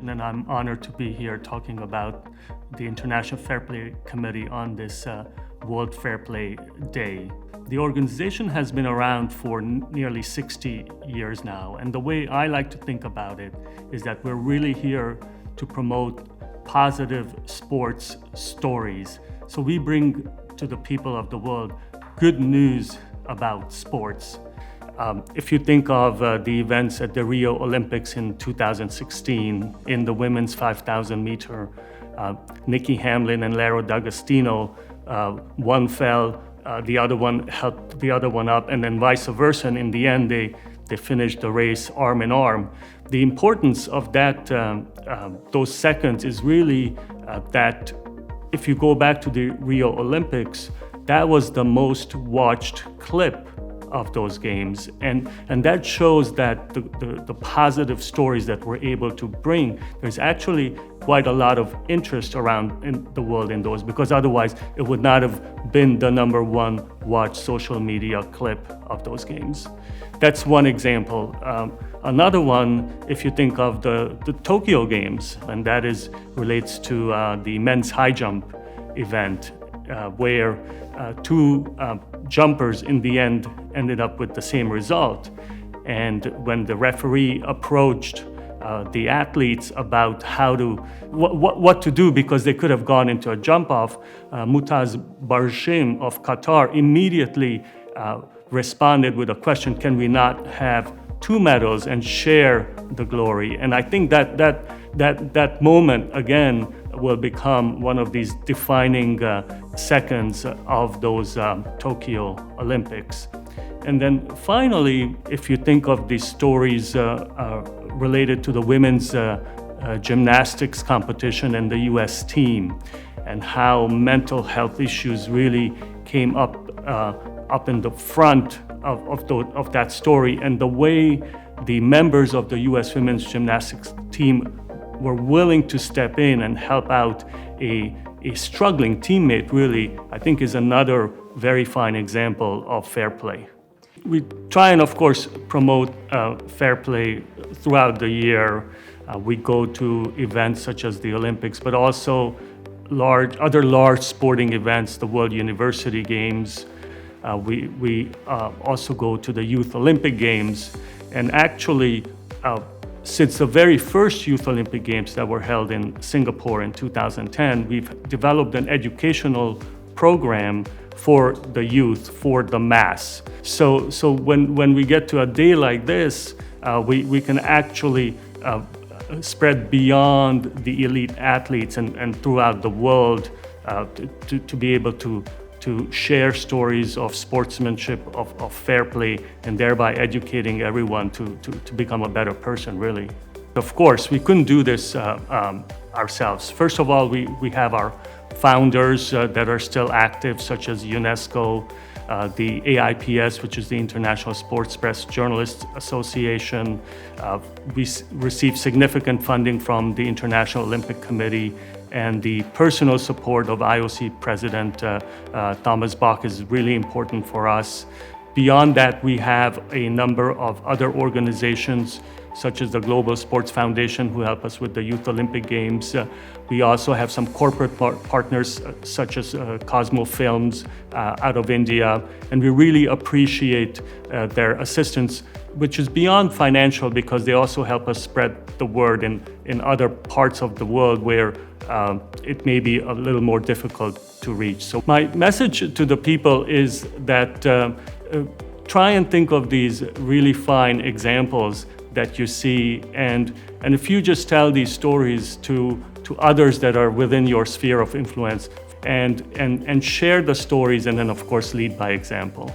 And I'm honored to be here talking about the International Fair Play Committee on this World Fair Play Day. The organization has been around for nearly 60 years now, and the way I like to think about it is that we're really here to promote positive sports stories. So we bring to the people of the world good news about sports. If you think of the events at the Rio Olympics in 2016, in the women's 5,000 meter, Nikki Hamlin and Lara D'Agostino, one fell, the other one helped the other one up, and then vice versa. And in the end, they finished the race arm in arm. The importance of those seconds is really that if you go back to the Rio Olympics, that was the most watched clip of those games, and that shows that the positive stories that we're able to bring, there's actually quite a lot of interest around in the world in those, because otherwise it would not have been the #1 watched social media clip of those games. That's one example. Another one, if you think of the Tokyo Games, and that relates to the men's high jump event, where two jumpers in the end ended up with the same result. And when the referee approached the athletes about what to do, because they could have gone into a jump off, Mutaz Barshim of Qatar immediately responded with a question: can we not have two medals and share the glory? And I think that moment again will become one of these defining seconds of those Tokyo Olympics. And then finally, if you think of the stories related to the women's gymnastics competition and the US team, and how mental health issues really came up in the front of that story, and the way the members of the US women's gymnastics team were willing to step in and help out a struggling teammate, really, I think is another very fine example of fair play. We try and, of course, promote fair play throughout the year. We go to events such as the Olympics, but also other large sporting events, the World University Games. We also go to the Youth Olympic Games, and actually, since the very first Youth Olympic Games that were held in Singapore in 2010, we've developed an educational program for the youth, for the mass. So when we get to a day like this, we can actually spread beyond the elite athletes and throughout the world to be able to share stories of sportsmanship, of fair play, and thereby educating everyone to become a better person, really. Of course, we couldn't do this ourselves. First of all, we have our founders that are still active, such as UNESCO, the AIPS, which is the International Sports Press Journalists Association. We receive significant funding from the International Olympic Committee, and the personal support of IOC President Thomas Bach is really important for us. Beyond that, we have a number of other organizations, such as the Global Sports Foundation, who help us with the Youth Olympic Games. We also have some corporate partners, such as Cosmo Films out of India, and we really appreciate their assistance, which is beyond financial, because they also help us spread the word in other parts of the world where it may be a little more difficult to reach. So my message to the people is that try and think of these really fine examples that you see, and if you just tell these stories to others that are within your sphere of influence, and share the stories, and then of course lead by example.